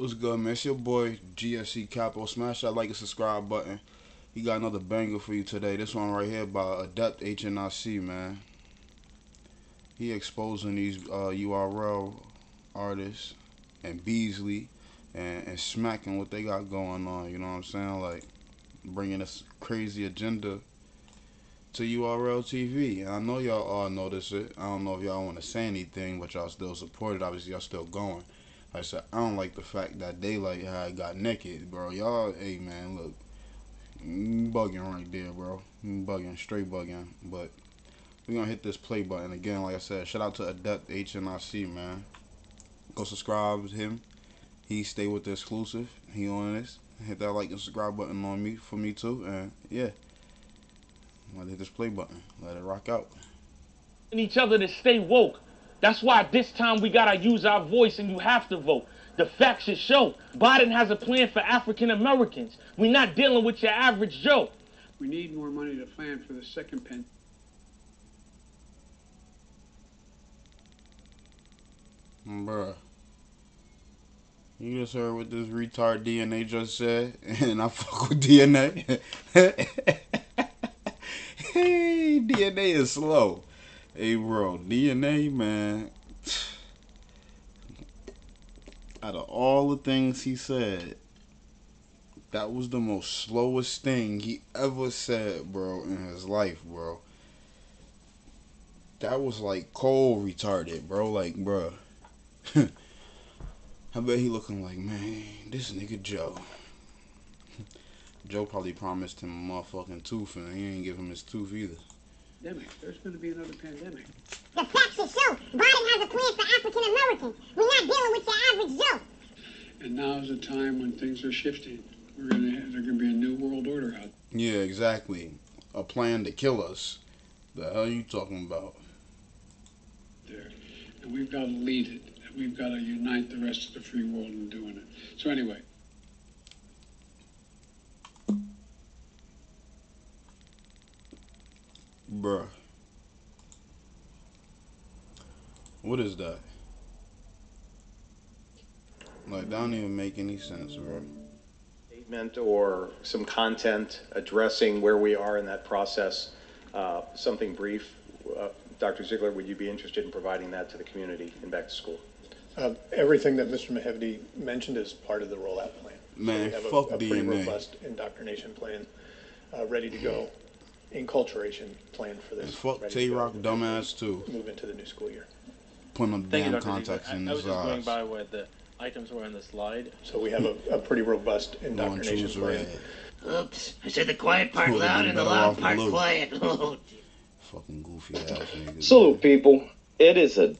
What's good, man? It's your boy GSECAPONE. Smash that like and subscribe button. He got another banger for you today. This one right here by Adept HNIC, man. He exposing these URL artists and Beasley and smacking what they got going on. You know what I'm saying? Like bringing this crazy agenda to URL TV. And I know y'all all notice it. I don't know if y'all want to say anything, but y'all still support it. Obviously, y'all still going. Like I said, I don't like the fact that Daylight had got naked, bro. Y'all, hey man, look, bugging right there, bro. Bugging, straight bugging. But we gonna hit this play button again. Like I said, shout out to Adept HNIC, man. Go subscribe to him. He stay with the exclusive. He on this. Hit that like and subscribe button on me for me too. And yeah, I'm gonna hit this play button. Let it rock out. Each other to stay woke. That's why this time we gotta use our voice and you have to vote. The facts should show. Biden has a plan for African Americans. We're not dealing with your average Joe. We need more money to plan for the second pen. Bruh. You just heard what this retard DNA just said, and I fuck with DNA. Hey, DNA is slow. Hey, bro, DNA, man. Out of all the things he said, that was the most slowest thing he ever said, bro, in his life, bro. That was like cold retarded, bro. Like, bro. I bet he looking like, man, this nigga Joe. Joe probably promised him a motherfucking tooth, and he ain't give him his tooth either. There's going to be another pandemic. The facts should show. Biden has a plan for African Americans. We're not dealing with your average Joe. And now's the time when things are shifting. There's going to be a new world order out. Yeah, exactly. A plan to kill us. The hell you talking about? There. And we've got to lead it. And we've got to unite the rest of the free world in doing it. So anyway. Bruh. What is that? Like, that don't even make any sense, bro. Statement or some content addressing where we are in that process, something brief. Dr. Ziegler, would you be interested in providing that to the community and back to school? Everything that Mr. Mehevdi mentioned is part of the rollout plan. Man, so we have fuck a pretty DNA. robust indoctrination plan ready to go. Enculturation plan for this. And fuck ready to Tay-Rock go. dumbass too. Move into the new school year. Putting them Thank you, damn Dr. contacts Ziegler. in I was his just going eyes. by where the items were on the slide. So we have a pretty robust indoctrination choose plan. red. Oops, I said the quiet part Would've loud been and the better loud off part blue. quiet. Oh, Fucking goofy ass niggas. Salute, people. It is a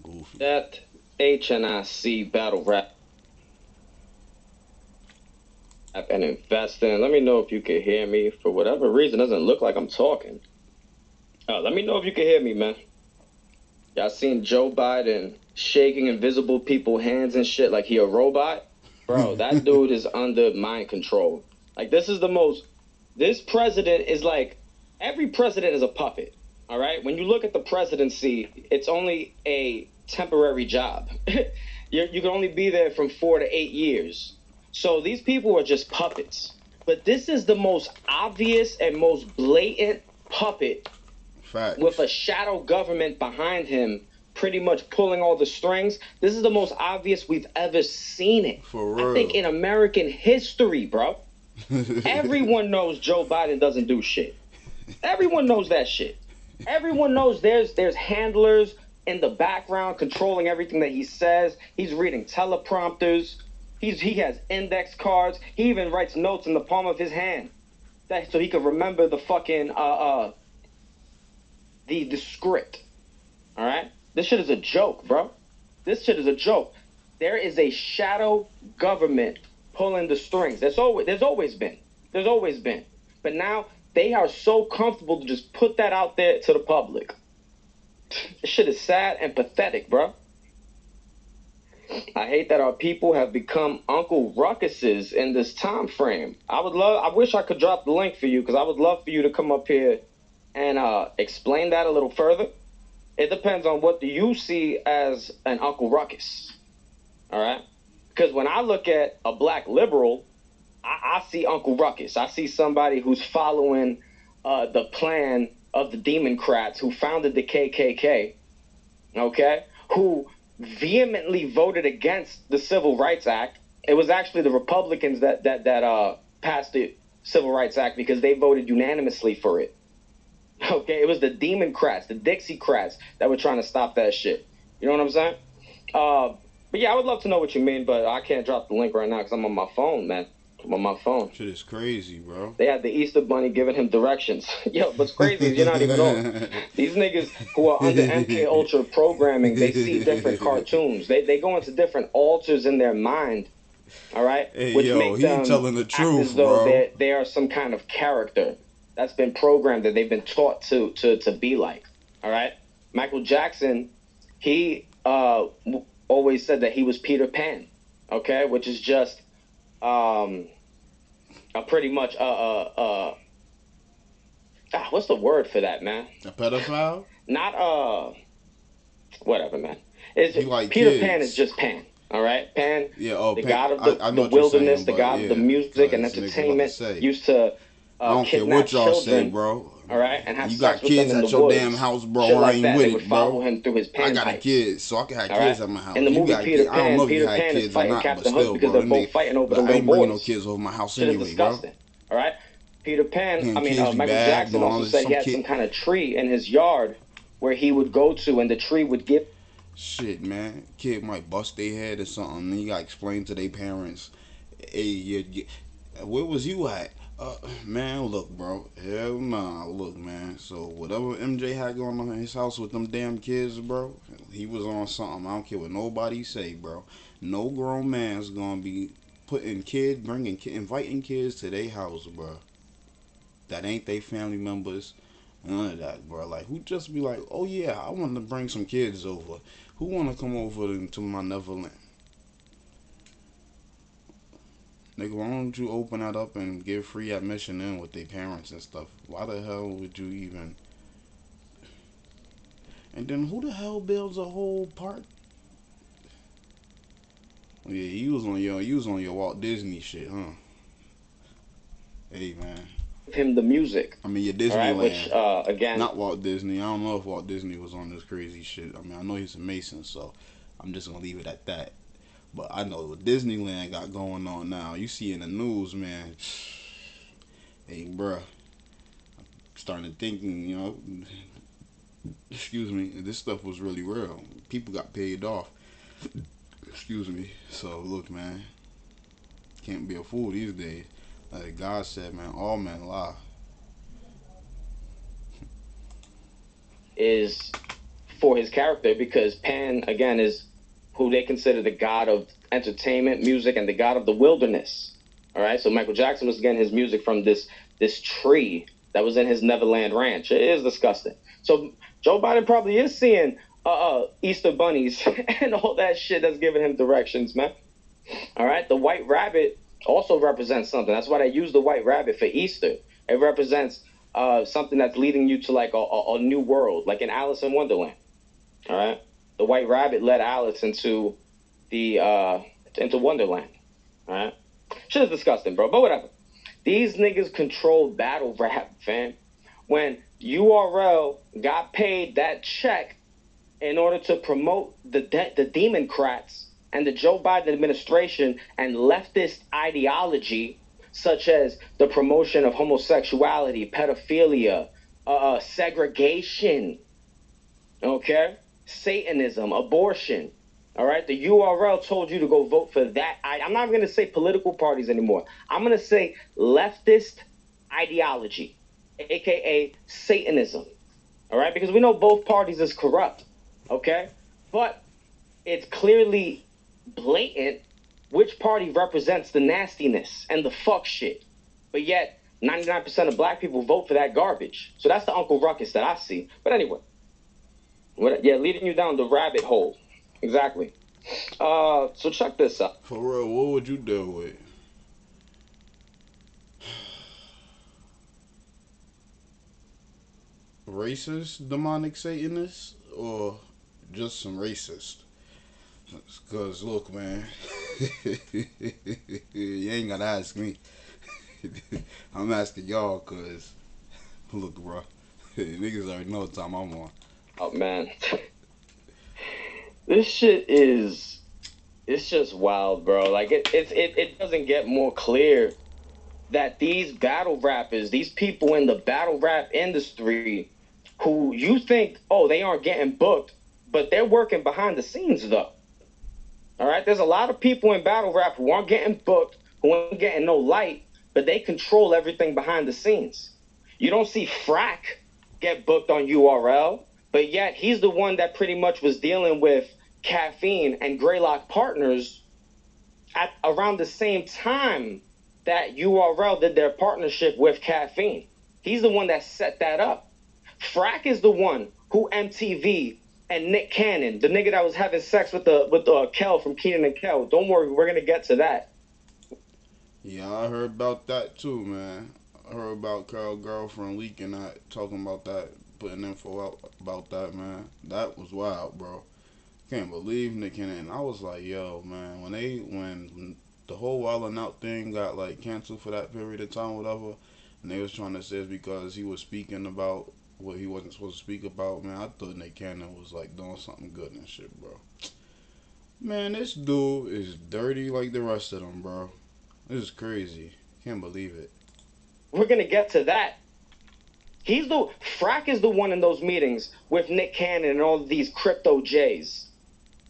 Goofy. that HNIC battle rap and invest in. Let me know if you can hear me. For whatever reason, it doesn't look like I'm talking. Let me know if you can hear me, man. Y'all seen Joe Biden shaking invisible people's hands and shit like he a robot? Bro, that dude is under mind control. Like, this president is like, every president is a puppet, all right? When you look at the presidency, it's only a temporary job. You can only be there from 4 to 8 years. So these people are just puppets. But this is the most obvious and most blatant puppet. Facts. With a shadow government behind him pretty much pulling all the strings. This is the most obvious we've ever seen it. For real. I think in American history, bro. Everyone knows Joe Biden doesn't do shit. Everyone knows that shit. Everyone knows there's handlers in the background controlling everything that he says. He's reading teleprompters. He has index cards. He even writes notes in the palm of his hand so he can remember the fucking the script. All right? This shit is a joke, bro. This shit is a joke. There is a shadow government pulling the strings. There's always been. But now they are so comfortable to just put that out there to the public. This shit is sad and pathetic, bro. I hate that our people have become Uncle Ruckuses in this time frame. I wish I could drop the link for you, because I would love for you to come up here and explain that a little further. It depends on what do you see as an Uncle Ruckus. All right? Because when I look at a black liberal, I see Uncle Ruckus. I see somebody who's following the plan of the Democrats who founded the KKK, okay, who vehemently voted against the Civil Rights Act. It was actually the Republicans that passed the Civil Rights Act because they voted unanimously for it. Okay, it was the Democrats, the Dixiecrats that were trying to stop that shit. You know what I'm saying? But yeah, I would love to know what you mean, but I can't drop the link right now because I'm on my phone, man. I'm on my phone. Shit is crazy, bro. They had the Easter Bunny giving him directions. Yo, what's crazy is you're not even on. These niggas who are under MK Ultra programming, they see different cartoons. They go into different altars in their mind, all right? Hey, which yo, make he them telling the act truth, as though bro. they are some kind of character that's been programmed, that they've been taught to be like, all right? Michael Jackson, he always said that he was Peter Pan, okay? Which is just pretty much what's the word for that, man? A pedophile? Not whatever, man. It's like Peter kids. Pan is just Pan. All right, Pan, Yeah, the Pan, god of I know the what you're wilderness, saying, the but god of the yeah, music and 'cause niggas about to entertainment, say. used to I don't care kidnap what y'all children, say, bro. all right, and have You sex got with them kids in at the your woods. damn house, bro. Shit I like ain't that. with They would it, follow bro. him through his I pan got a pipes. kid, so I can have All kids right? at my house. In the You movie got Peter kids. I don't Pan, know if you Peter had Pan is kids or fighting not, but Captain Hook still, because bro. they're both fighting over But the I little ain't bringing no boys. kids over my house Shit is anyway, bro. disgusting. All right? Peter Pan, Can't kids be Michael bad, Jackson doing all also this- said some he had kid- some kind of tree in his yard where he would go to, and the tree would give. Shit, man. Kid might bust their head or something. And you got to explain to their parents, hey, where was you at? Man, look, bro. Hell nah. Look, man. So, whatever MJ had going on in his house with them damn kids, bro, he was on something. I don't care what nobody say, bro. No grown man's gonna be inviting kids to their house, bro. That ain't they family members. None of that, bro. Like, who just be like, oh yeah, I want to bring some kids over. Who want to come over to my Neverland? Nigga, why don't you open that up and give free admission in with their parents and stuff? Why the hell would you even? And then who the hell builds a whole park? Oh, yeah, you was on your Walt Disney shit, huh? Hey, man. Him the music. I mean, your All right, Disneyland. which again, Not Walt Disney. I don't know if Walt Disney was on this crazy shit. I mean, I know he's a Mason, so I'm just gonna leave it at that. But I know what Disneyland got going on now. You see in the news, man. Hey, bruh. Starting to thinking, you know, excuse me, this stuff was really real. People got paid off. Excuse me. So, look, man. Can't be a fool these days. Like God said, man, all men lie. is for his character, because Pan, again, is who they consider the god of entertainment, music, and the god of the wilderness. All right, so Michael Jackson was getting his music from this tree that was in his Neverland Ranch. It is disgusting. So Joe Biden probably is seeing Easter bunnies and all that shit that's giving him directions, man. All right, the white rabbit also represents something. That's why they use the white rabbit for Easter. It represents something that's leading you to like a new world, like in Alice in Wonderland. All right, the white rabbit led Alice into Wonderland. All right, shit is disgusting, bro. But whatever. These niggas control battle rap, fam. When URL got paid that check in order to promote the Democrats and the Joe Biden administration and leftist ideology, such as the promotion of homosexuality, pedophilia, segregation, okay, Satanism, abortion. All right, the URL told you to go vote for that. I'm not going to say political parties anymore. I'm going to say leftist ideology, aka Satanism. All right, because we know both parties is corrupt. Okay, but it's clearly blatant which party represents the nastiness and the fuck shit. But yet, 99% of black people vote for that garbage. So that's the Uncle Ruckus that I see. But anyway, leading you down the rabbit hole. Exactly. So check this out. For real, what would you deal with? Racist, demonic Satanists, or just some racist? Because look, man, You ain't gotta ask me. I'm asking y'all, cause look, bro, niggas already know what time I'm on. Oh man, this shit is, it's just wild, bro. Like it doesn't get more clear that these battle rappers, these people in the battle rap industry, who you think, oh, they aren't getting booked, but they're working behind the scenes though. All right, there's a lot of people in battle rap who aren't getting booked, who aren't getting no light, but they control everything behind the scenes. You don't see Frack get booked on URL, but yet he's the one that pretty much was dealing with Caffeine and Greylock Partners at around the same time that URL did their partnership with Caffeine. He's the one that set that up. Frack is the one who MTV and Nick Cannon, the nigga that was having sex with the Kel from Keenan and Kel. Don't worry, we're gonna get to that. Yeah, I heard about that too, man. I heard about Carl's girlfriend leaking that, talking about that, putting info out about that, man. That was wild, bro. Can't believe Nick Cannon. I was like, yo, man, when the whole Wildin' Out thing got like canceled for that period of time, whatever, and they was trying to say it's because he was speaking about what he wasn't supposed to speak about, man. I thought Nick Cannon was like doing something good and shit, bro. Man, this dude is dirty like the rest of them, bro. This is crazy. Can't believe it. We're gonna get to that. Frack is the one in those meetings with Nick Cannon and all of these crypto J's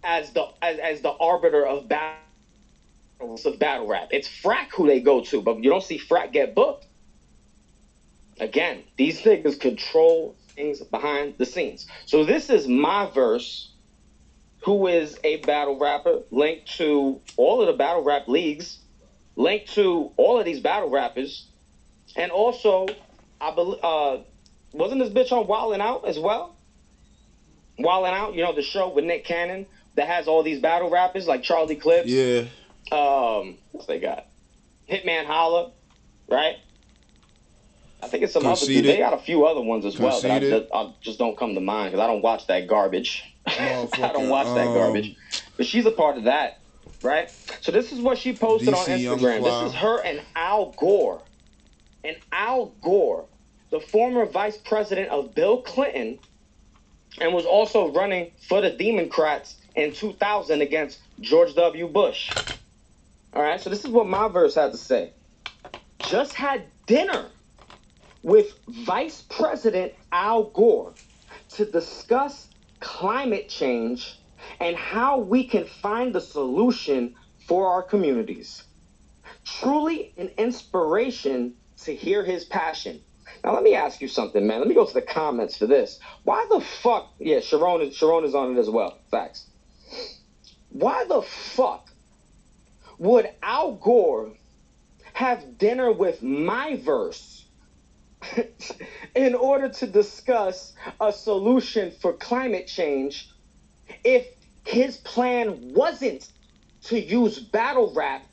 as the arbiter of battle rap. It's Frack who they go to, but you don't see Frack get booked. Again, these niggas control things behind the scenes. So this is my verse, who is a battle rapper, linked to all of the battle rap leagues, linked to all of these battle rappers, and also, I believe, wasn't this bitch on Wildin' Out as well? Wildin' Out, you know, the show with Nick Cannon that has all these battle rappers like Charlie Clips. Yeah. What's they got? Hitman Holla, right? I think it's some other Conceited. dude. They got a few other ones as well that Conceited. I just don't come to mind because I don't watch that garbage. I don't watch that garbage. But she's a part of that, right? So this is what she posted on DC Instagram. This is her and Al Gore. And Al Gore, the former vice president of Bill Clinton, and was also running for the Democrats in 2000 against George W. Bush. All right, so this is what my verse had to say. Just had dinner with Vice President Al Gore to discuss climate change and how we can find the solution for our communities. Truly an inspiration to hear his passion. Now let me ask you something, man. Let me go to the comments for this. Why the fuck? Yeah, Sharon is on it as well. Facts. Why the fuck would Al Gore have dinner with my verse in order to discuss a solution for climate change if his plan wasn't to use battle rap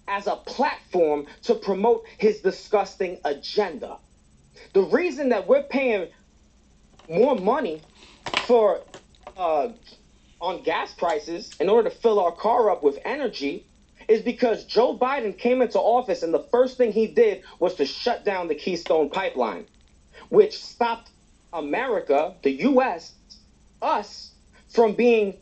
as a platform to promote his disgusting agenda? The reason that we're paying more money for on gas prices in order to fill our car up with energy is because Joe Biden came into office and the first thing he did was to shut down the Keystone Pipeline, which stopped America, the U.S., us, from being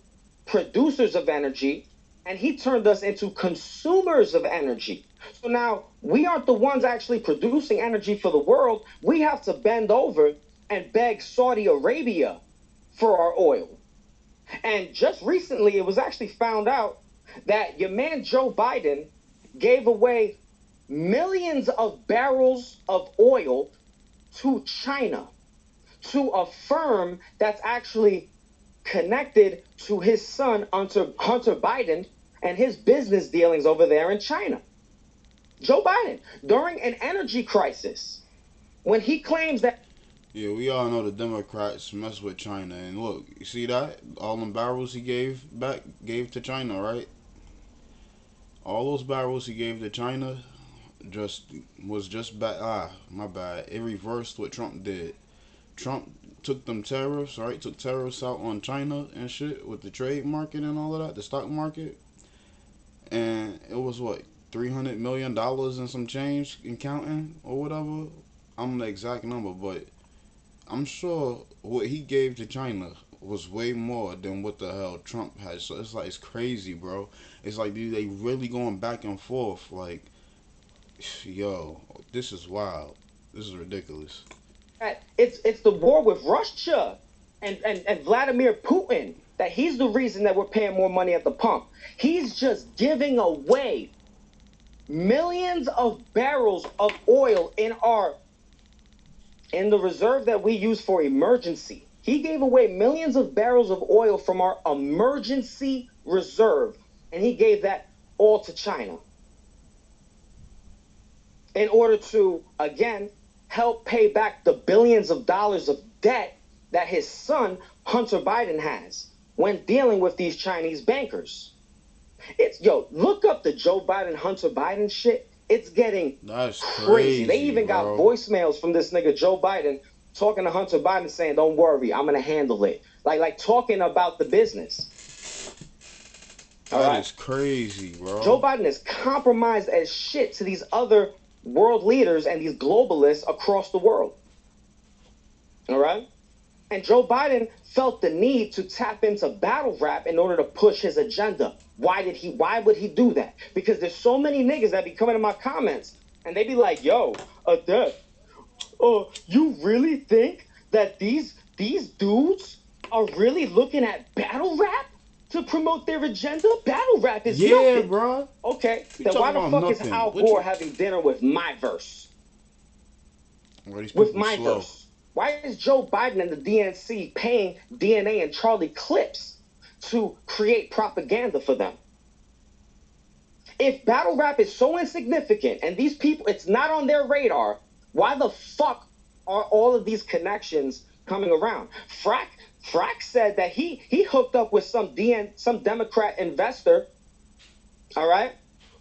producers of energy, and he turned us into consumers of energy. So now we aren't the ones actually producing energy for the world. We have to bend over and beg Saudi Arabia for our oil. And just recently, it was actually found out that your man Joe Biden gave away millions of barrels of oil to China, to a firm that's actually connected to his son, Hunter Biden, and his business dealings over there in China. Joe Biden, during an energy crisis, when he claims that... Yeah, we all know the Democrats mess with China. And look, you see that? All them barrels he gave to China, right? All those barrels he gave to China my bad. It reversed what Trump did. Trump took them tariffs, right? Took tariffs out on China and shit with the trade market and all of that, the stock market. and it was what, $300 million and some change in counting or whatever. I don't know the exact number, but I'm sure what he gave to China was way more than what the hell Trump had. So it's like, it's crazy, bro. It's like, dude, they really going back and forth. Like, yo, this is wild. This is ridiculous. It's the war with Russia and Vladimir Putin that he's the reason that we're paying more money at the pump. He's just giving away millions of barrels of oil in the reserve that we use for emergency. He gave away millions of barrels of oil from our emergency reserve, and he gave that all to China in order to, again, help pay back the billions of dollars of debt that his son, Hunter Biden, has when dealing with these Chinese bankers. Look up the Joe Biden, Hunter Biden shit. It's getting crazy. They even got voicemails from this nigga Joe Biden talking to Hunter Biden saying, "Don't worry, I'm gonna handle it." Like talking about the business. That is crazy, bro. Joe Biden is compromised as shit to these other world leaders and these globalists across the world. All right? And Joe Biden felt the need to tap into battle rap in order to push his agenda. Why would he do that? Because there's so many niggas that be coming in my comments and they be like, "Yo, Adept, you really think that these dudes are really looking at battle rap to promote their agenda? Battle rap is nothing." Bro. Okay, then why the fuck is Al Gore having dinner with my verse? With my verse. Why is Joe Biden and the DNC paying DNA and Charlie Clips to create propaganda for them? If battle rap is so insignificant and these people, it's not on their radar, why the fuck are all of these connections coming around? Frack said that he hooked up with some Democrat investor, all right,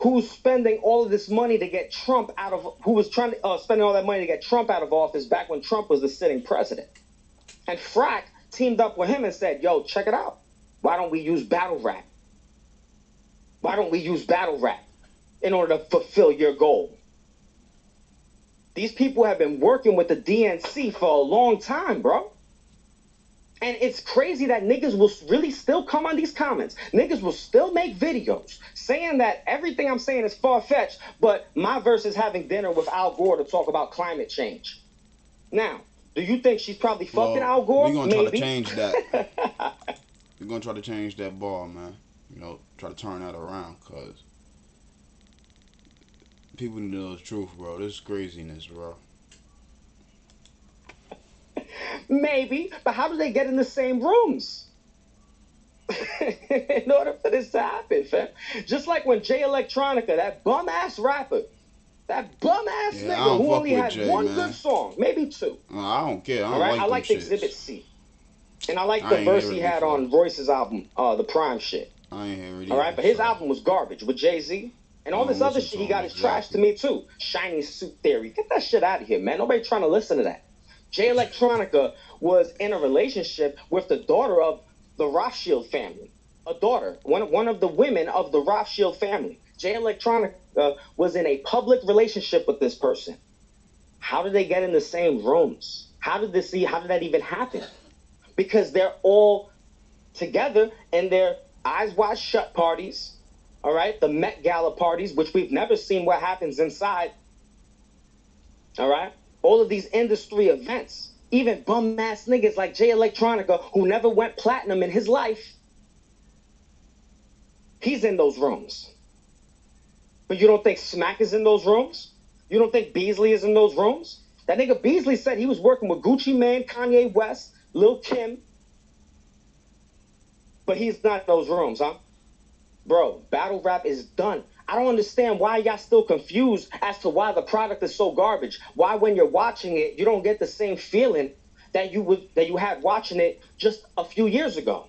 who's spending all of this money to get Trump out of, who was trying to spending all that money to get Trump out of office back when Trump was the sitting president. And Frack teamed up with him and said, "Yo, check it out. Why don't we use battle rap? Why don't we use battle rap in order to fulfill your goal?" These people have been working with the DNC for a long time, bro. And it's crazy that niggas will really still come on these comments. Niggas will still make videos saying that everything I'm saying is far-fetched, but my verse is having dinner with Al Gore to talk about climate change. Now, do you think she's probably fucking Al Gore? We're going to try to change that. We're going to try to change that ball, man. Try to turn that around, because people need to know the truth, bro. This is craziness, bro. Maybe, but how do they get in the same rooms? In order for this to happen, fam. Just like when Jay Electronica, that bum-ass rapper, that bum-ass nigga who only had one good song, maybe two. I don't care. I like Exhibit C. And I like the verse he had on Royce's album, the Prime shit. I ain't heard it. All right, but his album was garbage with Jay-Z. And all this other shit he got is trash to me, too. Shiny Suit Theory. Get that shit out of here, man. Nobody trying to listen to that. Jay Electronica was in a relationship with the daughter of the Rothschild family. A daughter, one of the women of the Rothschild family. Jay Electronica was in a public relationship with this person. How did they get in the same rooms? How did that even happen? Because they're all together in their eyes wide shut parties, all right? The Met Gala parties, which we've never seen what happens inside, all right? All of these industry events, even bum-ass niggas like Jay Electronica, who never went platinum in his life, he's in those rooms. But you don't think Smack is in those rooms? You don't think Beasley is in those rooms? That nigga Beasley said he was working with Gucci Mane, Kanye West, Lil Kim, but he's not in those rooms, huh? Bro, battle rap is done. I don't understand why y'all still confused as to why the product is so garbage. Why when you're watching it, you don't get the same feeling that you had watching it just a few years ago.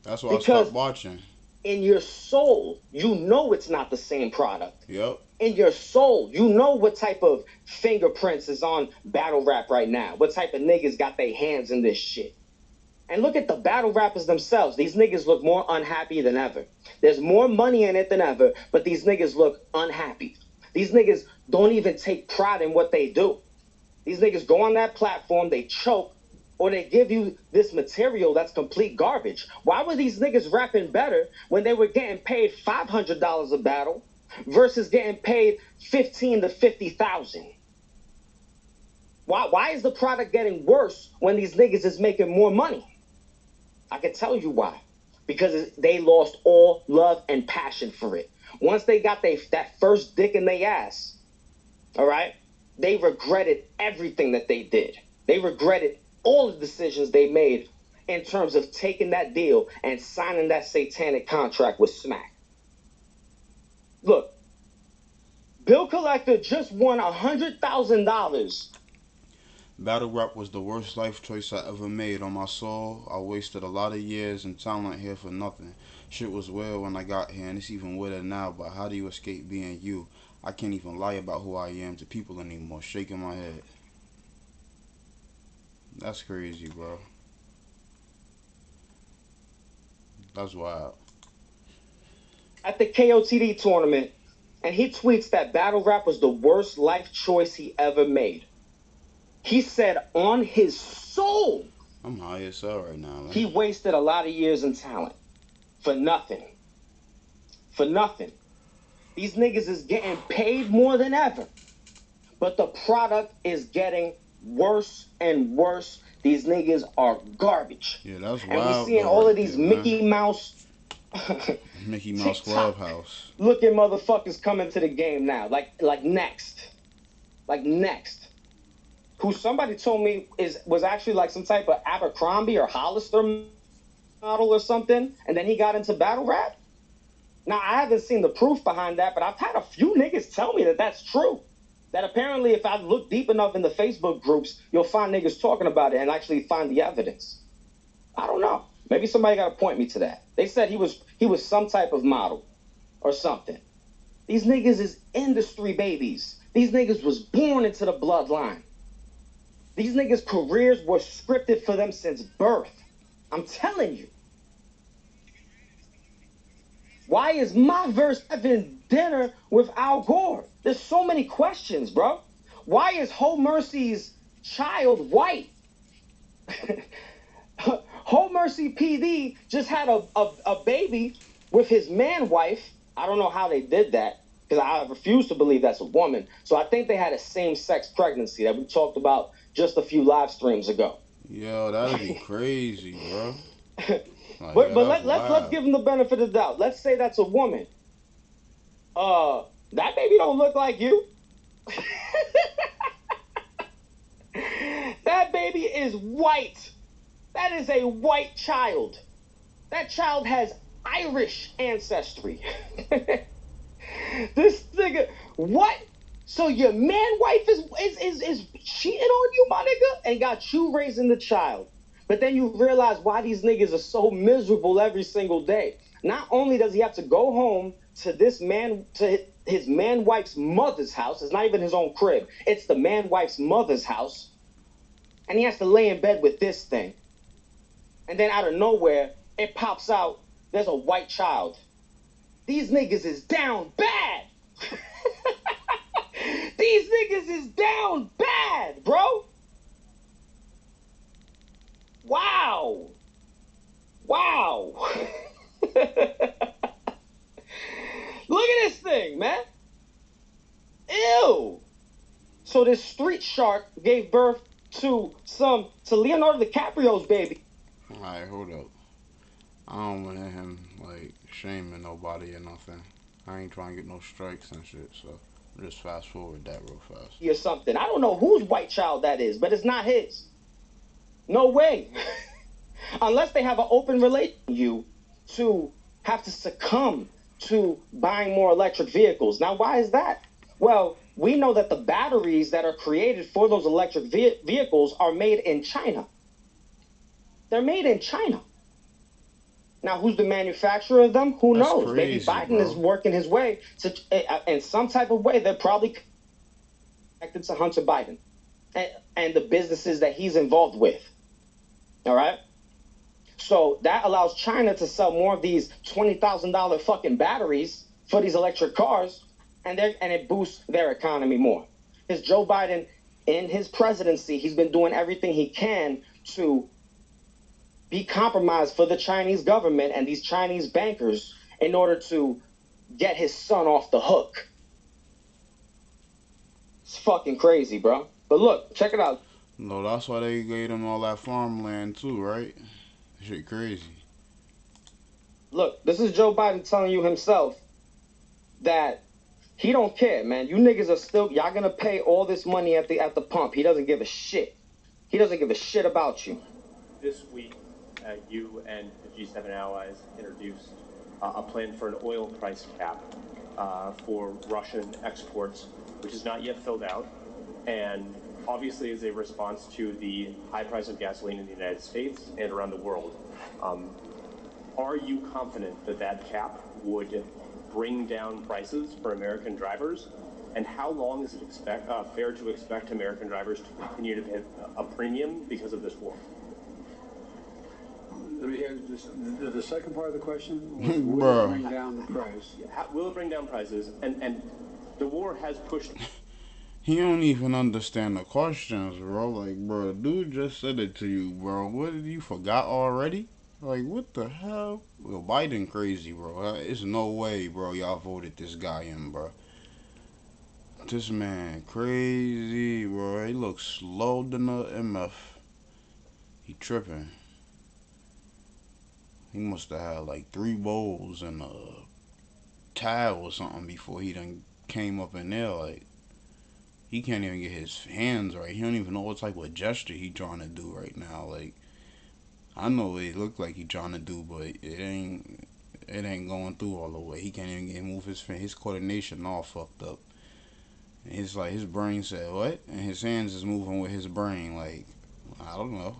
That's why I stopped watching. In your soul, you know it's not the same product. Yep. In your soul, you know what type of fingerprints is on battle rap right now. What type of niggas got their hands in this shit. And look at the battle rappers themselves. These niggas look more unhappy than ever. There's more money in it than ever, but these niggas look unhappy. These niggas don't even take pride in what they do. These niggas go on that platform, they choke, or they give you this material that's complete garbage. Why were these niggas rapping better when they were getting paid $500 a battle versus getting paid $15,000 to $50,000? Why is the product getting worse when these niggas is making more money? I can tell you why. Because they lost all love and passion for it. Once they got that first dick in their ass, all right, they regretted everything that they did. They regretted all the decisions they made in terms of taking that deal and signing that satanic contract with Smack. Look, Bill Collector just won $100,000. Battle rap was the worst life choice I ever made. On my soul, I wasted a lot of years and talent here for nothing. Shit was weird when I got here, and it's even weirder now, but how do you escape being you? I can't even lie about who I am to people anymore. Shaking my head. That's crazy, bro. That's wild. At the KOTD tournament, and he tweets that battle rap was the worst life choice he ever made. He said on his soul, I'm high as hell right now, man. He wasted a lot of years in talent. For nothing. For nothing. These niggas is getting paid more than ever. But the product is getting worse and worse. These niggas are garbage. Yeah, that's wild. And we seeing all of these Mickey Mouse Mickey Mouse Clubhouse looking motherfuckers coming to the game now. Like next. Who somebody told me was actually like some type of Abercrombie or Hollister model or something, and then he got into battle rap. Now, I haven't seen the proof behind that, but I've had a few niggas tell me that that's true. That apparently if I look deep enough in the Facebook groups, you'll find niggas talking about it and actually find the evidence. I don't know. Maybe somebody got to point me to that. They said he was some type of model or something. These niggas is industry babies. These niggas was born into the bloodline. These niggas' careers were scripted for them since birth. I'm telling you. Why is my verse having dinner with Al Gore? There's so many questions, bro. Why is Ho Mercy's child white? Ho Mercy PD just had a baby with his man wife. I don't know how they did that, because I refuse to believe that's a woman. So I think they had a same-sex pregnancy that we talked about just a few live streams ago. Yo, that'd be crazy, bro. But let's give them the benefit of the doubt. Let's say that's a woman. That baby don't look like you. That baby is white. That is a white child. That child has Irish ancestry. This nigga, what? So your man wife is cheating on you, my nigga, and got you raising the child. But then you realize why these niggas are so miserable every single day. Not only does he have to go home to his man wife's mother's house. It's not even his own crib. It's the man wife's mother's house. And he has to lay in bed with this thing. And then out of nowhere, it pops out, there's a white child. These niggas is down bad. These niggas is down bad, bro. Wow. Look at this thing, man. Ew. So this street shark gave birth to Leonardo DiCaprio's baby. Alright, hold up. I don't want him like shaming nobody or nothing. I ain't trying to get no strikes and shit, so just fast forward that real fast. Or something. I don't know whose white child that is, but it's not his. No way. Unless they have an open relation, you to have to succumb to buying more electric vehicles. Now, why is that? Well, we know that the batteries that are created for those electric vehicles are made in China. They're made in China. Now, who's the manufacturer of them? Who knows? Crazy, maybe Biden is working his way to, in some type of way, they're probably connected to Hunter Biden and the businesses that he's involved with. All right? So that allows China to sell more of these $20,000 fucking batteries for these electric cars, and it boosts their economy more. Because Joe Biden, in his presidency, he's been doing everything he can to be compromised for the Chinese government and these Chinese bankers in order to get his son off the hook. It's fucking crazy, bro. But look, check it out. No, that's why they gave them all that farmland too, right? Shit crazy. Look, this is Joe Biden telling you himself that he don't care, man. You niggas are still, y'all gonna pay all this money at the pump. He doesn't give a shit. He doesn't give a shit about you. This week, you and the G7 allies introduced a plan for an oil price cap for Russian exports, which is not yet filled out, and obviously is a response to the high price of gasoline in the United States and around the world. Are you confident that that cap would bring down prices for American drivers? And how long is it fair to expect American drivers to continue to pay a premium because of this war? Let me hear the second part of the question. Bro. Will it bring down the price? Will it bring down prices? And the war has pushed... He don't even understand the questions, bro. Like, bro, the dude just said it to you, bro. What, did you forgot already? Like, what the hell? Well, Biden crazy, bro. It's no way, bro, y'all voted this guy in, bro. This man crazy, bro. He looks slow than a MF. He tripping. He must have had like 3 bowls and a towel or something before he done came up in there. Like, he can't even get his hands right. He don't even know what type of gesture he trying to do right now. Like, I know what it look like he trying to do, but it ain't going through all the way. He can't even move his coordination all fucked up. And it's like his brain said what, and his hands is moving with his brain. Like, I don't know.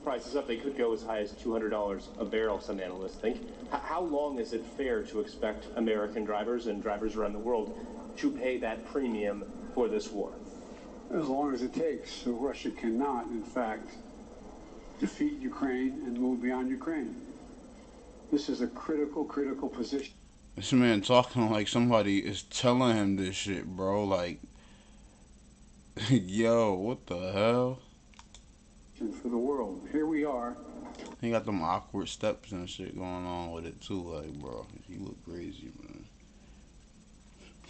Prices up, they could go as high as $200 a barrel, some analysts think. How long is it fair to expect American drivers and drivers around the world to pay that premium for this war? As long as it takes. So Russia cannot, in fact, defeat Ukraine and move beyond Ukraine. This is a critical position. This man talking like somebody is telling him this shit, bro. Like, yo, what the hell? For the world. Here we are. He got them awkward steps and shit going on with it too. Like, bro, he look crazy,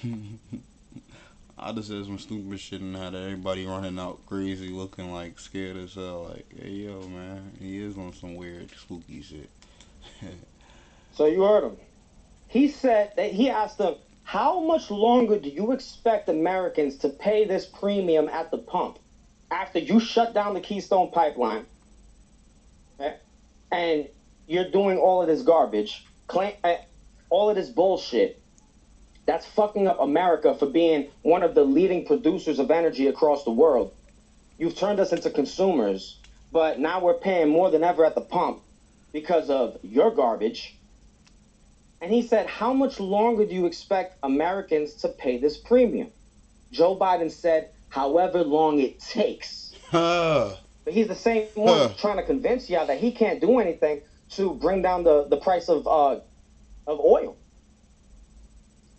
man. I just said some stupid shit and had everybody running out crazy, looking like scared as hell. Like, hey, yo, man, he is on some weird, spooky shit. So you heard him. He said that he asked them, how much longer do you expect Americans to pay this premium at the pump after you shut down the Keystone Pipeline, okay? And you're doing all of this garbage, all of this bullshit that's fucking up America for being one of the leading producers of energy across the world. You've turned us into consumers, but now we're paying more than ever at the pump because of your garbage. And he said, how much longer do you expect Americans to pay this premium? Joe Biden said, however long it takes. But he's the same one trying to convince y'all that he can't do anything to bring down the price of oil.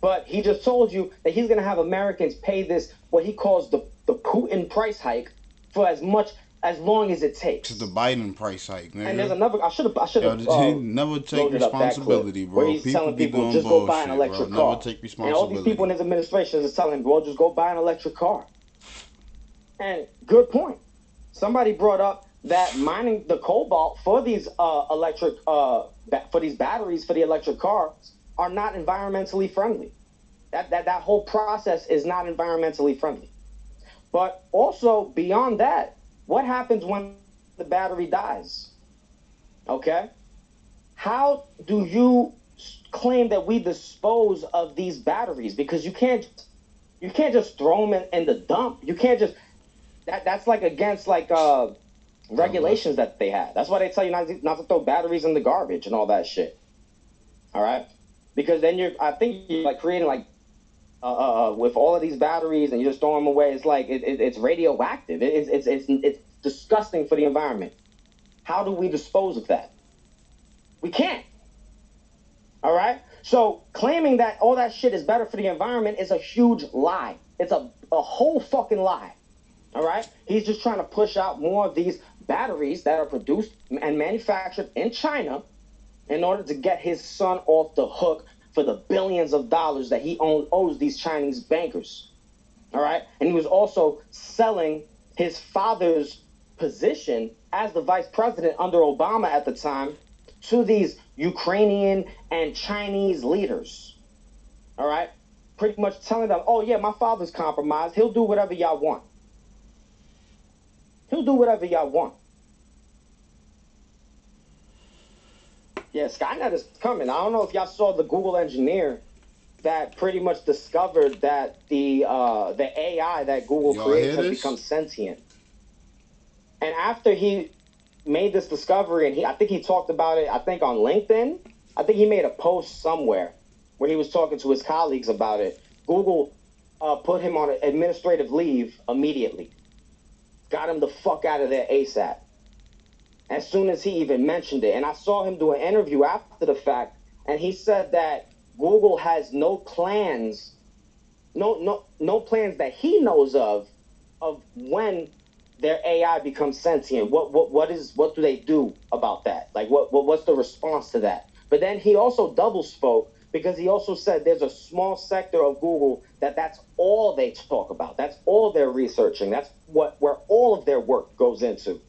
But he just told you that he's going to have Americans pay this, what he calls the Putin price hike, for as long as it takes. It's the Biden price hike, nigga. And there's another, I should have he never take responsibility, bro. Where he's telling people, just go buy an electric car. Never take responsibility. And all these people in his administration is telling him, well, just go buy an electric car. And good point. Somebody brought up that mining the cobalt for these electric, for these batteries for the electric cars are not environmentally friendly. That whole process is not environmentally friendly. But also beyond that, what happens when the battery dies? Okay? How do you claim that we dispose of these batteries? Because you can't just throw them in the dump. You can't just that's like against like regulations that they have. That's why they tell you not to throw batteries in the garbage and all that shit. All right? Because then I think you're like creating like with all of these batteries and you just throw them away. It's like it's radioactive. It's disgusting for the environment. How do we dispose of that? We can't. All right? So claiming that all that shit is better for the environment is a huge lie. It's a whole fucking lie. All right? He's just trying to push out more of these batteries that are produced and manufactured in China in order to get his son off the hook for the billions of dollars that he owes these Chinese bankers. All right? And he was also selling his father's position as the vice president under Obama at the time to these Ukrainian and Chinese leaders. All right? Pretty much telling them, oh, yeah, my father's compromised. He'll do whatever y'all want. He'll do whatever y'all want. Yeah, Skynet is coming. I don't know if y'all saw the Google engineer that pretty much discovered that the AI that Google creates has become sentient. And after he made this discovery, and I think he talked about it, I think on LinkedIn, I think he made a post somewhere where he was talking to his colleagues about it. Google put him on administrative leave immediately. Got him the fuck out of there ASAP. As soon as he even mentioned it. And I saw him do an interview after the fact, and he said that Google has no plans, no plans that he knows of when their AI becomes sentient. What do they do about that? Like what's the response to that? But then he also double spoke, because he also said there's a small sector of Google that's all they talk about. That's all they're researching. That's where all of their work goes into.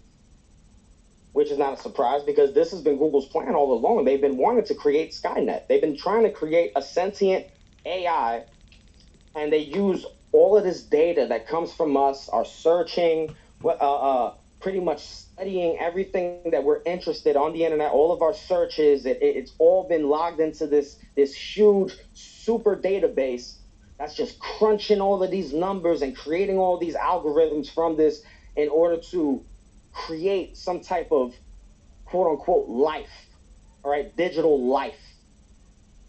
Which is not a surprise, because this has been Google's plan all along. They've been wanting to create Skynet. They've been trying to create a sentient AI, and they use all of this data that comes from us, our searching, pretty much studying everything that we're interested on the internet, all of our searches. It's all been logged into this huge super database that's just crunching all of these numbers and creating all these algorithms from this in order to create some type of quote-unquote life, all right, digital life,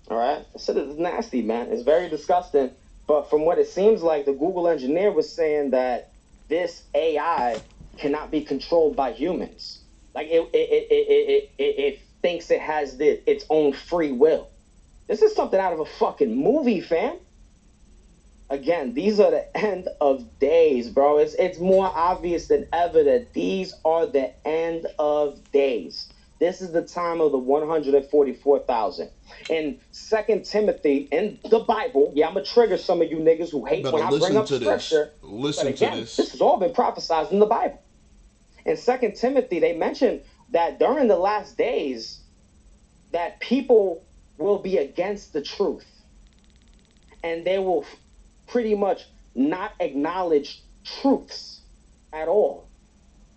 all right? So it's nasty, man. It's very disgusting. But from what it seems like, the Google engineer was saying that this AI cannot be controlled by humans. Like it thinks it has its own free will. This is something out of a fucking movie, fam. Again, these are the end of days, bro. It's more obvious than ever that these are the end of days. This is the time of the 144,000. In 2 Timothy, in the Bible, yeah, I'm going to trigger some of you niggas who hate when I bring up scripture. Listen to this. This has all been prophesied in the Bible. In 2 Timothy, they mention that during the last days, that people will be against the truth. And they will pretty much not acknowledge truths at all.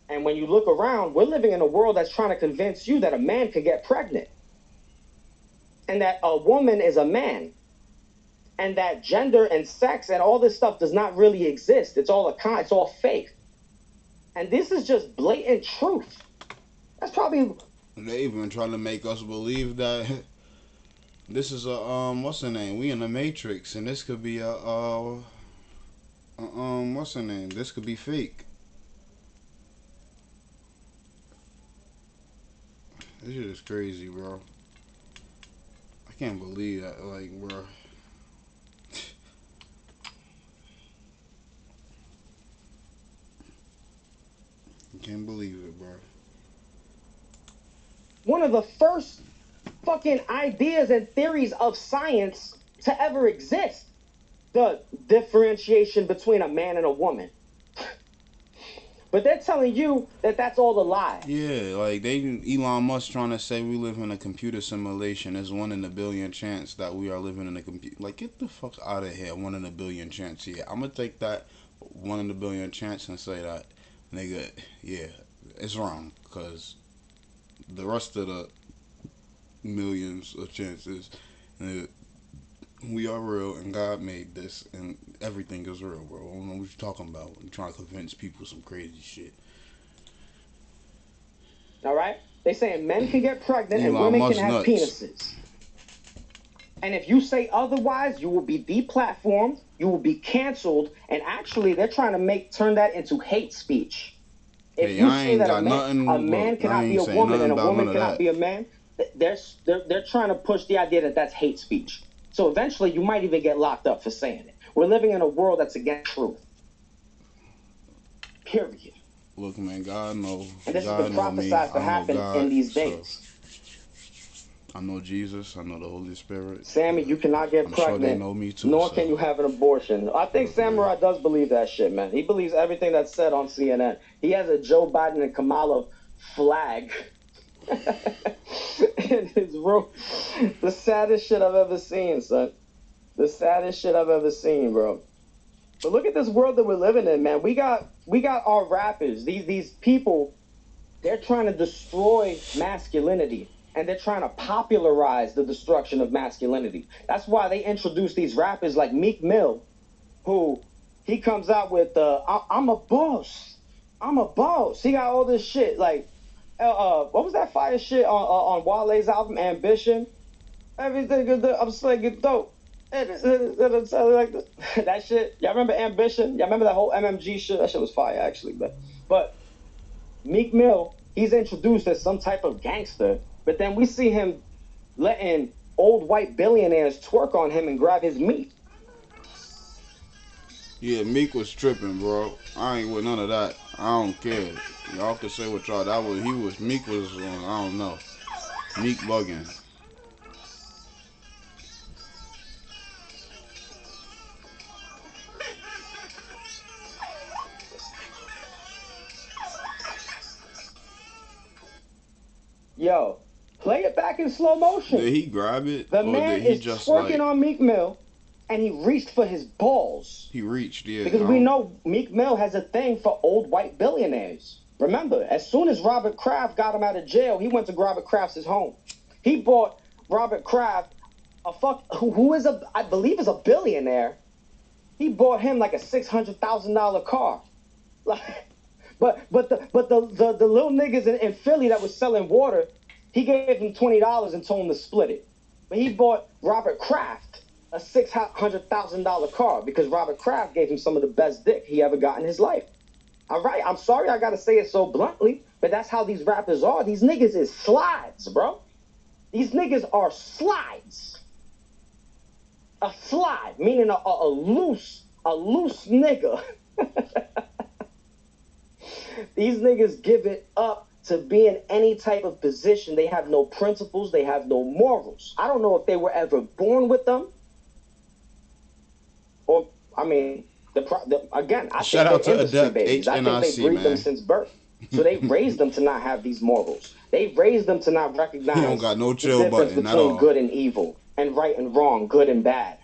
And when you look around, we're living in a world that's trying to convince you that a man could get pregnant, and that a woman is a man, and that gender and sex and all this stuff does not really exist. It's all it's all fake. And this is just blatant truth. That's probably... They even trying to make us believe that this is a what's the name? We in the Matrix, and this could be a what's the name? This could be fake. This shit is crazy, bro. I can't believe that, like, bro. I can't believe it, bro. One of the first fucking ideas and theories of science to ever exist. The differentiation between a man and a woman. But they're telling you that that's all a lie. Yeah, like Elon Musk trying to say we live in a computer simulation. There's 1 in a billion chance that we are living in a computer. Like, get the fuck out of here. 1 in a billion chance. Yeah, I'm gonna take that 1 in a billion chance and say that, nigga, yeah, it's wrong, because the rest of the millions of chances, we are real, and God made this, and everything is real, bro. I don't know what you're talking about. You're trying to convince people some crazy shit. All right? They saying men can get pregnant and women can have penises. And if you say otherwise, you will be deplatformed, you will be canceled, and actually they're trying to turn that into hate speech. If Hey, you I say ain't that got nothing. a man Look, I cannot be ain't a saying woman nothing and a about woman none of cannot that. be a man, they're trying to push the idea that that's hate speech. So eventually you might even get locked up for saying it. We're living in a world that's against truth. Period. Look, man, God know. And this has God been know me. prophesied to I know happen in God. these So days. I know Jesus. I know the Holy Spirit. Sammy, you cannot get I'm sure they pregnant, know me too. nor So can you have an abortion. I think look, man. Samurai does believe that shit, man. He believes everything that's said on CNN. He has a Joe Biden and Kamala flag in his room. The saddest shit I've ever seen, son. The saddest shit I've ever seen, bro. But look at this world that we're living in, man. We got our rappers. These people, they're trying to destroy masculinity. And they're trying to popularize the destruction of masculinity. That's why they introduce these rappers like Meek Mill, who he comes out with, I'm a boss. I'm a boss. He got all this shit. Like, what was that fire shit on Wale's album, Ambition? Everything is I'm slinging dope. That shit. Y'all remember Ambition? Y'all remember that whole MMG shit? That shit was fire, actually. But Meek Mill, he's introduced as some type of gangster. But then we see him letting old white billionaires twerk on him and grab his meat. Yeah, Meek was tripping, bro. I ain't with none of that. I don't care. Y'all can say what y'all. Meek was on. I don't know. Meek bugging. Yo, play it back in slow motion. Did he grab it? The or man did he is just twerking on Meek Mill, and he reached for his balls. He reached, yeah. Because we know Meek Mill has a thing for old white billionaires. Remember, as soon as Robert Kraft got him out of jail, he went to Robert Kraft's home. He bought Robert Kraft who is I believe is a billionaire. He bought him like a $600,000 car. But the little niggas in Philly that was selling water, he gave him $20 and told him to split it. But he bought Robert Kraft a $600,000 car because Robert Kraft gave him some of the best dick he ever got in his life. All right, I'm sorry I gotta say it so bluntly, but that's how these rappers are. These niggas is slides, bro. These niggas are slides. A slide, meaning a loose nigga. These niggas give it up to be in any type of position. They have no principles. They have no morals. I don't know if they were ever born with them. Or, I mean, again, I Shout think out to they're industry Adept, babies. I think they HNIC, breed man. them since birth. So they raised them to not have these morals. They raised them to not recognize He don't got no chill the difference button at between all. good and evil, and right and wrong, good and bad,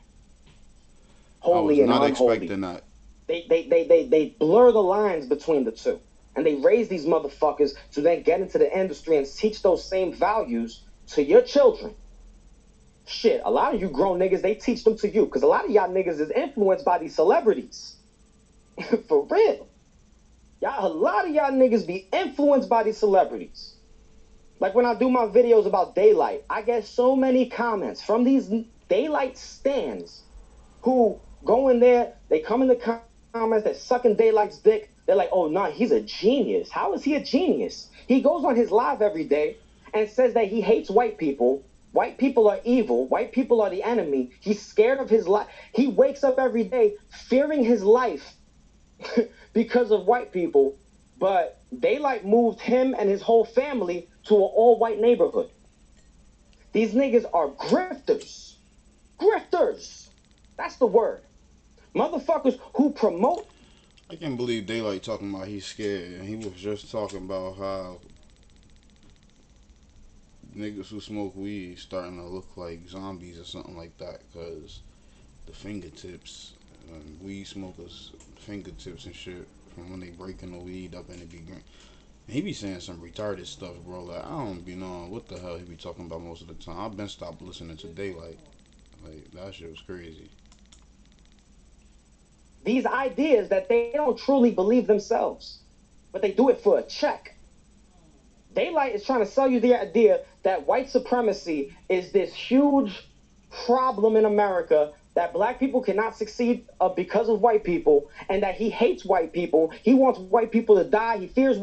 holy and I was not unholy. expecting that. They blur the lines between the two. And they raise these motherfuckers to then get into the industry and teach those same values to your children. Shit, a lot of you grown niggas, they teach them to you. Because a lot of y'all niggas is influenced by these celebrities. For real. A lot of y'all niggas be influenced by these celebrities. Like when I do my videos about Daylight, I get so many comments from these Daylight stans who go in there, they come in the comments, they're sucking Daylight's dick. They're like, oh, no, he's a genius. How is he a genius? He goes on his live every day and says that he hates white people. White people are evil. White people are the enemy. He's scared of his life. He wakes up every day fearing his life because of white people. But Daylight moved him and his whole family to an all-white neighborhood. These niggas are grifters. Grifters. That's the word. Motherfuckers who promote. I can't believe Daylight talking about he's scared. And he was just talking about how niggas who smoke weed starting to look like zombies or something like that. Because the fingertips, weed smokers' fingertips and shit, from when they breaking the weed up and it be green. And he be saying some retarded stuff, bro. Like, I don't be knowing what the hell he be talking about most of the time. I've been stopped listening to Daylight. Like, that shit was crazy. These ideas that they don't truly believe themselves, but they do it for a check. Daylight is trying to sell you the idea that white supremacy is this huge problem in America that black people cannot succeed because of white people, and that he hates white people. He wants white people to die. He fears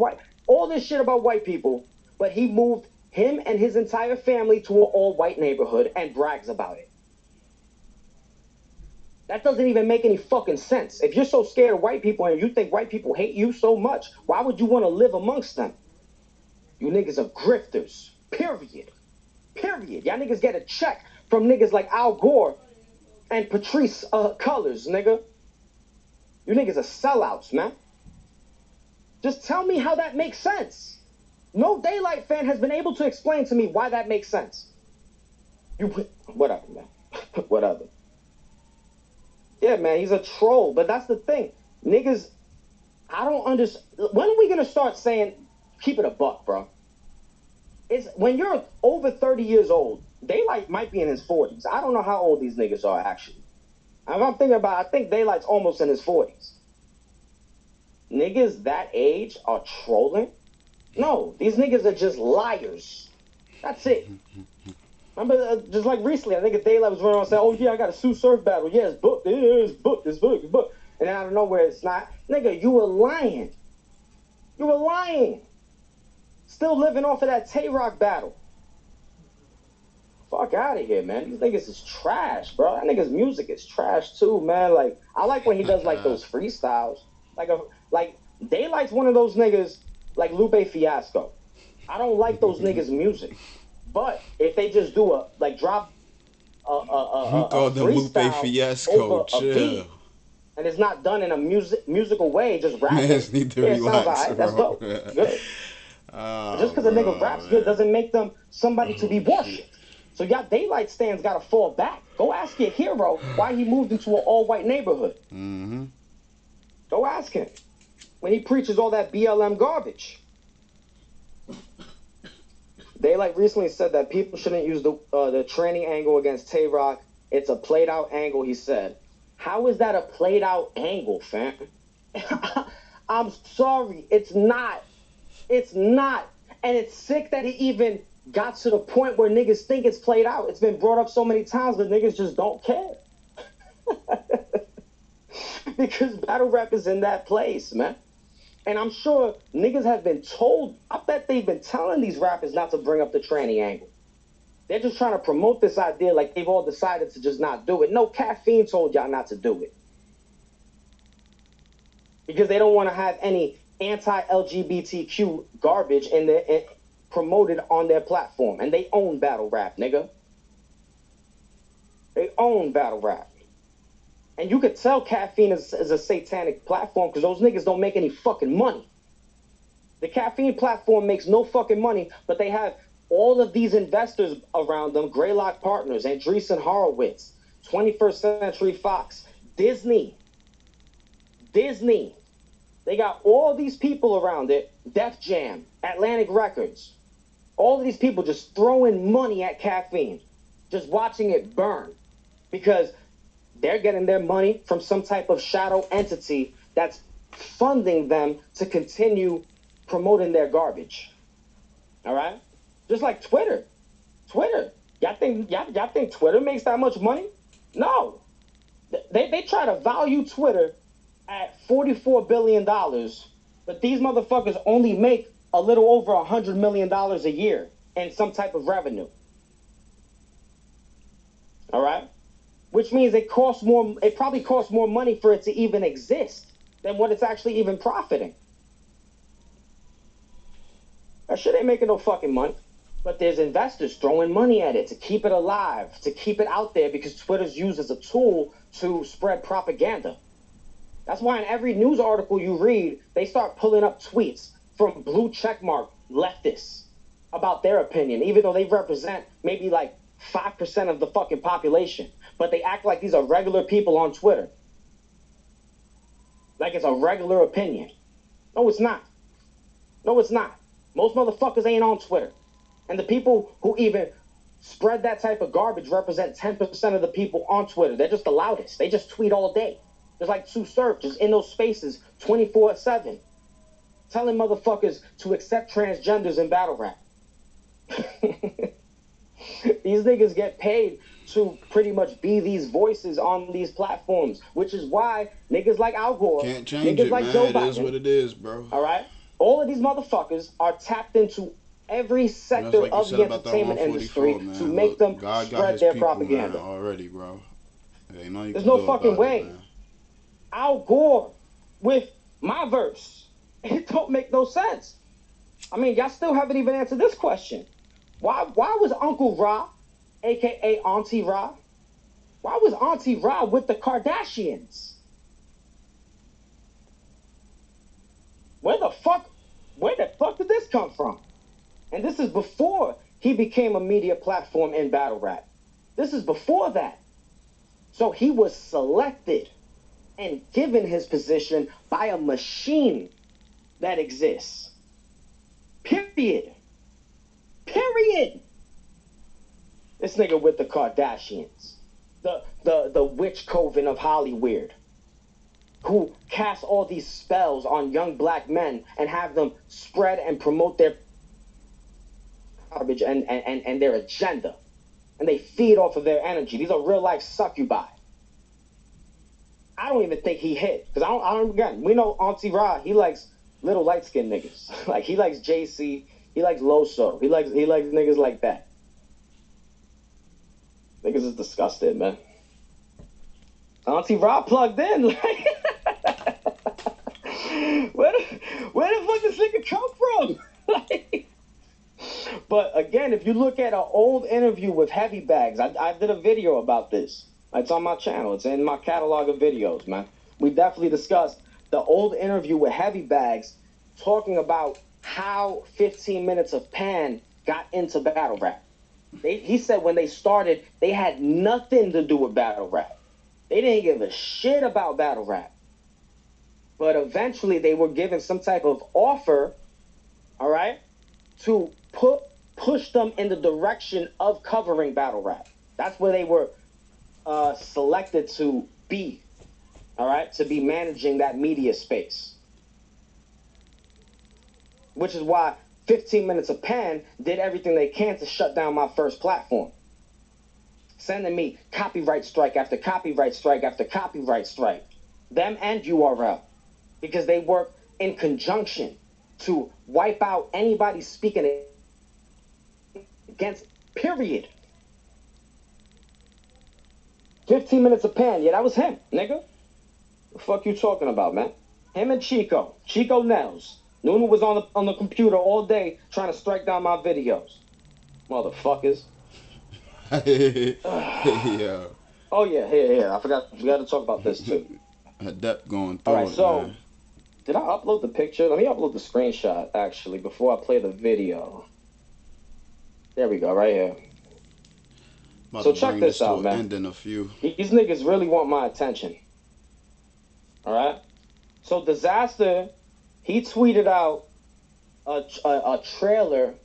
all this shit about white people, but he moved him and his entire family to an all-white neighborhood and brags about it. That doesn't even make any fucking sense. If you're so scared of white people and you think white people hate you so much, why would you want to live amongst them? You niggas are grifters. Period. Period. Y'all niggas get a check from niggas like Al Gore and Patrice Cullors, nigga. You niggas are sellouts, man. Just tell me how that makes sense. No Daylight fan has been able to explain to me why that makes sense. Whatever, man. Whatever. Yeah, man, he's a troll, but that's the thing. Niggas, I don't understand. When are we going to start saying, keep it a buck, bro? It's when you're over 30 years old, Daylight might be in his 40s. I don't know how old these niggas are, actually. If I'm thinking about it, I think Daylight's almost in his 40s. Niggas that age are trolling? No, these niggas are just liars. That's it. Remember, just like recently, I think Daylight was running around saying, oh, yeah, I got a Sue Surf battle. Yeah, it's booked. It's booked. It's booked. It's booked. And out of nowhere, it's not. Nigga, you were lying. You were lying. Still living off of that Tay-Rock battle. Fuck out of here, man. These niggas is trash, bro. That nigga's music is trash, too, man. Like, I like when he does, like, those freestyles. Like, Daylight's one of those niggas, like Lupe Fiasco. I don't like those niggas' music. But if they just do drop a Lupe Fiasco, chill. And it's not done in a musical way, just rapping. Man, need to relax, all right. That's dope. Good. Just because a nigga raps good doesn't make them somebody to be worshipped. So y'all Daylight stands got to fall back. Go ask your hero why he moved into an all-white neighborhood. Mm-hmm. Go ask him when he preaches all that BLM garbage. Daylight recently said that people shouldn't use the tranny angle against Tay-Rock. It's a played-out angle, he said. How is that a played-out angle, fam? I'm sorry. It's not. It's not. And it's sick that it even got to the point where niggas think it's played out. It's been brought up so many times, but niggas just don't care. Because battle rap is in that place, man. And I'm sure niggas have been told, I bet they've been telling these rappers not to bring up the tranny angle. They're just trying to promote this idea like they've all decided to just not do it. No, Caffeine told y'all not to do it. Because they don't want to have any anti-LGBTQ garbage promoted on their platform. And they own battle rap, nigga. They own battle rap. And you could tell Caffeine is a satanic platform because those niggas don't make any fucking money. The Caffeine platform makes no fucking money, but they have all of these investors around them, Greylock Partners, Andreessen Horowitz, 21st Century Fox, Disney. They got all these people around it, Def Jam, Atlantic Records. All of these people just throwing money at Caffeine, just watching it burn because they're getting their money from some type of shadow entity that's funding them to continue promoting their garbage. All right? Just like Twitter. Y'all think Twitter makes that much money? No. They try to value Twitter at $44 billion, but these motherfuckers only make a little over $100 million a year in some type of revenue. All right? Which means it probably costs more money for it to even exist than what it's actually even profiting. That shit ain't making no fucking money. But there's investors throwing money at it to keep it alive, to keep it out there because Twitter's used as a tool to spread propaganda. That's why in every news article you read, they start pulling up tweets from blue checkmark leftists about their opinion, even though they represent maybe like 5% of the fucking population. But they act like these are regular people on Twitter. Like it's a regular opinion. No, it's not. No, it's not. Most motherfuckers ain't on Twitter. And the people who even spread that type of garbage represent 10% of the people on Twitter. They're just the loudest. They just tweet all day. Just like Sue Surf, just in those spaces 24/7. Telling motherfuckers to accept transgenders in battle rap. These niggas get paid to pretty much be these voices on these platforms, which is why niggas like Al Gore, Can't change niggas it, like man. Joe It Biden, is what it is, bro. all right, all of these motherfuckers are tapped into every That's sector like you of said the about that entertainment 144, industry man. to make Look, them God got spread his their people, propaganda. man, already, bro. Ain't nothing you There's can no do fucking about way. it, man. Al Gore with my verse. It don't make no sense. I mean, y'all still haven't even answered this question. Why was Uncle Ra, aka Auntie Ra, why was Auntie Ra with the Kardashians? Where the fuck did this come from? And this is before he became a media platform in battle rap. This is before that. So he was selected and given his position by a machine that exists. Period. Period. This nigga with the Kardashians. The witch coven of Hollywood, who cast all these spells on young black men and have them spread and promote their garbage and their agenda. And they feed off of their energy. These are real life succubi. I don't even think he hit. Because I don't again, we know Auntie Ra, he likes little light skinned niggas. Like he likes JC, he likes Loso, he likes niggas like that. Niggas is disgusted, man. Auntie Ra plugged in. Like, where the fuck does nigga come from? Like, but again, if you look at an old interview with Heavy Bags, I did a video about this. It's on my channel. It's in my catalog of videos, man. We definitely discussed the old interview with Heavy Bags talking about how 15 Minutes of Pan got into battle rap. He said when they started, they had nothing to do with battle rap. They didn't give a shit about battle rap. But eventually they were given some type of offer, all right, to push them in the direction of covering battle rap. That's where they were selected to be, all right, to be managing that media space. Which is why 15 Minutes of Pan did everything they can to shut down my first platform. Sending me copyright strike after copyright strike after copyright strike. Them and URL. Because they work in conjunction to wipe out anybody speaking against, period. 15 Minutes of Pan, yeah, that was him, nigga. The fuck you talking about, man? Him and Chico Nels. Nunu was on the computer all day trying to strike down my videos. Motherfuckers. Yeah. Oh yeah, here. I forgot to talk about this too. Adept going through all right, it, so man. Did I upload the picture? Let me upload the screenshot actually before I play the video. There we go, right here. So check this out, man. End in a few. These niggas really want my attention. All right. So Disaster, he tweeted out a trailer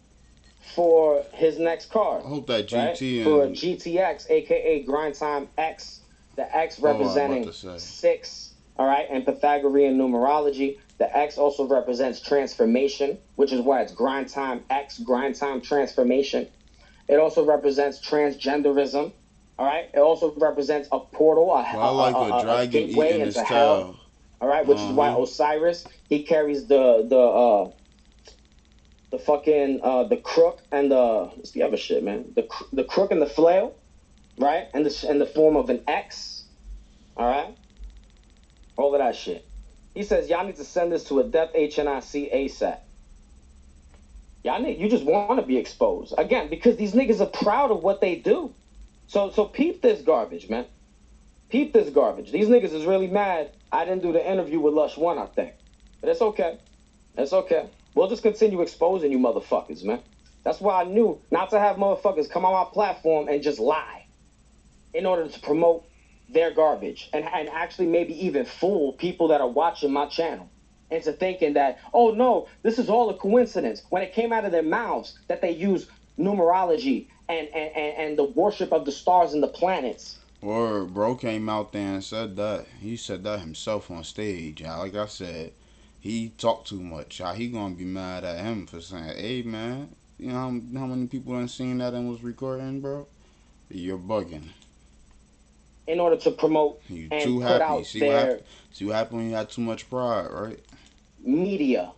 for his next car. I hope that GT right? For GTX, aka Grind Time X, the X representing 6, all right, and Pythagorean numerology. The X also represents transformation, which is why it's Grind Time X, Grind Time Transformation. It also represents transgenderism, all right? It also represents a portal, a dragon gateway eating into his hell, tail. all right, which is why Osiris, he carries the fucking the crook and what's the other shit, man? The crook and the flail, right? And the form of an X, all right? All of that shit. He says y'all need to send this to Adept HNIC ASAP. You just want to be exposed again because these niggas are proud of what they do. So peep this garbage, man. Peep this garbage. These niggas is really mad. I didn't do the interview with Lush One, I think, but it's okay. It's okay. We'll just continue exposing you motherfuckers, man. That's why I knew not to have motherfuckers come on my platform and just lie in order to promote their garbage and actually maybe even fool people that are watching my channel into thinking that, oh no, this is all a coincidence when it came out of their mouths that they use numerology and the worship of the stars and the planets. Or bro came out there and said that. He said that himself on stage. Like I said, he talked too much. He gonna be mad at him for saying, hey man, you know how many people done seen that and was recording, bro? You're bugging. In order to promote You and too put happy. out See their what happened when you had too much pride, right? media,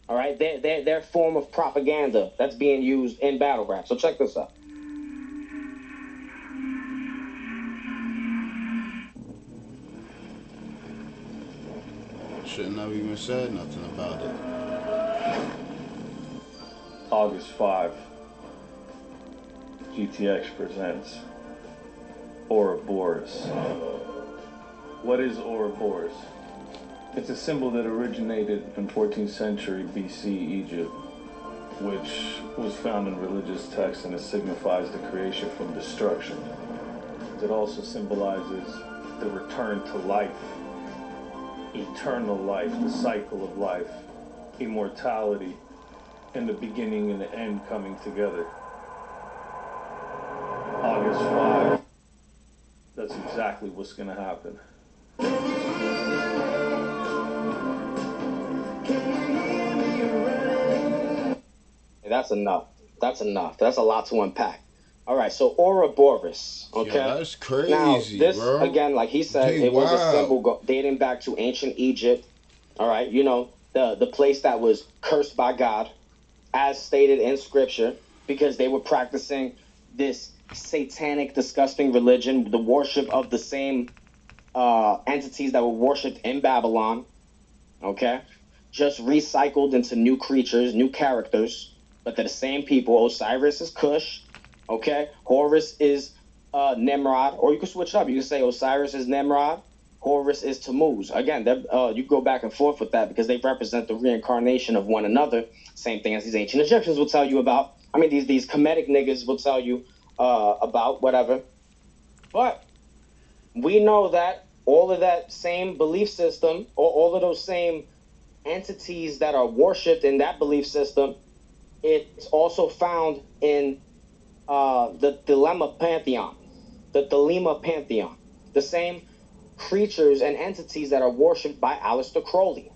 all right, their form of propaganda that's being used in battle rap. So check this out. Shouldn't have even said nothing about it. August 5, GTX presents Ouroboros. What is Ouroboros? It's a symbol that originated in 14th century BC Egypt, which was found in religious texts, and it signifies the creation from destruction. It also symbolizes the return to life, eternal life, the cycle of life, immortality, and the beginning and the end coming together. August 5, that's exactly what's going to happen. That's enough. That's enough. That's a lot to unpack. All right, so Ouroboros, okay? Yeah, that's crazy, now, this, bro. again, like he said, it was a symbol dating back to ancient Egypt, all right? You know, the place that was cursed by God, as stated in Scripture, because they were practicing this satanic, disgusting religion, the worship of the same entities that were worshipped in Babylon, okay? Just recycled into new creatures, new characters, but they're the same people. Osiris is Cush, okay? Horus is Nimrod, or you can switch it up. You can say Osiris is Nimrod, Horus is Tammuz. Again, you go back and forth with that because they represent the reincarnation of one another. Same thing as these ancient Egyptians will tell you about. I mean, these Kemetic niggas will tell you about whatever. But we know that all of that same belief system, or all of those same entities that are worshipped in that belief system, it's also found in the Thelema Pantheon. The Thelema Pantheon. The same creatures and entities that are worshipped by Aleister Crowley.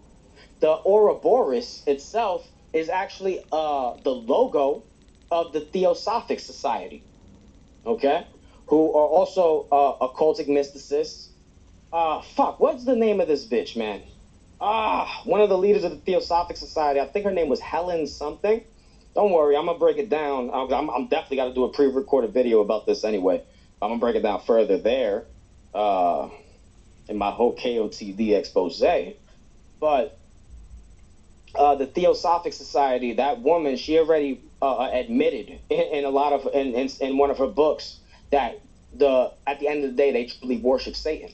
The Ouroboros itself is actually the logo of the Theosophic Society, okay? Who are also occultic mysticists. What's the name of this bitch, man? One of the leaders of the Theosophic Society. I think her name was Helen something. Don't worry, I'm gonna break it down. I'm definitely got to do a pre-recorded video about this anyway. I'm gonna break it down further there in my whole KOTD expose. But the Theosophic Society, that woman, she already admitted in a lot of in one of her books that at the end of the day they truly worship Satan.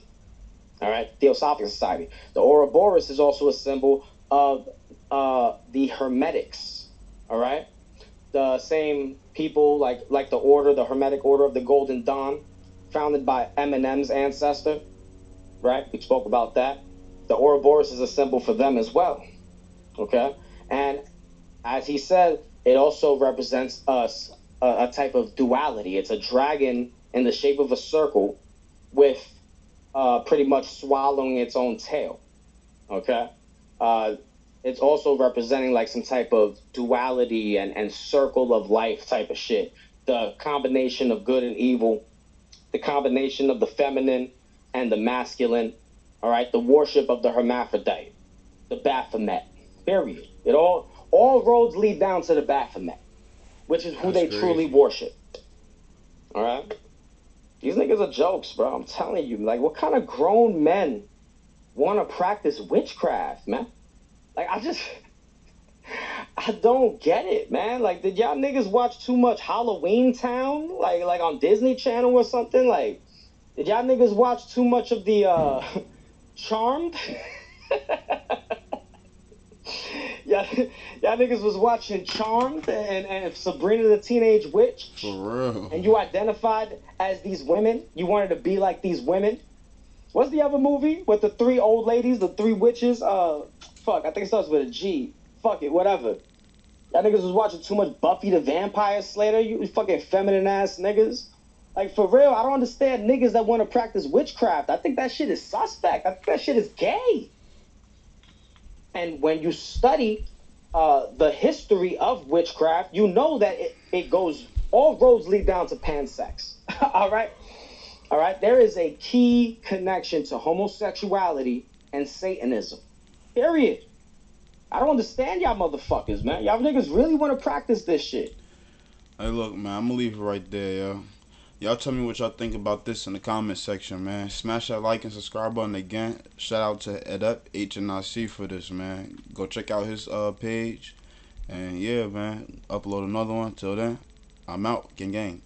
All right, Theosophic Society. The Ouroboros is also a symbol of the Hermetics. All right, the same people like the order, the Hermetic Order of the Golden Dawn, founded by Eminem's ancestor. Right, we spoke about that. The Ouroboros is a symbol for them as well. Okay, and as he said, it also represents us a type of duality. It's a dragon in the shape of a circle with pretty much swallowing its own tail. Okay, it's also representing like some type of duality and circle of life type of shit. The combination of good and evil, the combination of the feminine and the masculine. All right, the worship of the hermaphrodite, the Baphomet. Period. It all roads lead down to the Baphomet, which is who they truly worship. All right, these niggas are jokes, bro. I'm telling you, like, what kind of grown men want to practice witchcraft, man? Like, I don't get it, man. Like, did y'all niggas watch too much Halloween Town, like on Disney Channel or something? Like, did y'all niggas watch too much of the Charmed? Y'all niggas was watching Charmed and Sabrina the Teenage Witch. For real. And you identified as these women. You wanted to be like these women. What's the other movie with the three old ladies, the three witches? I think it starts with a G. Fuck it, whatever. Y'all niggas was watching too much Buffy the Vampire Slayer. You fucking feminine ass niggas. Like, for real, I don't understand niggas that want to practice witchcraft. I think that shit is suspect. I think that shit is gay. And when you study the history of witchcraft, you know that it goes all roads lead down to pansex. All right? All right? There is a key connection to homosexuality and Satanism. Period. I don't understand y'all motherfuckers, man. Y'all niggas really want to practice this shit. Hey, look, man, I'm gonna leave it right there, yo. Y'all tell me what y'all think about this in the comment section, man. Smash that like and subscribe button again. Shout out to Adept, HNIC for this, man. Go check out his page. And yeah, man, upload another one. Till then, I'm out. Gang gang.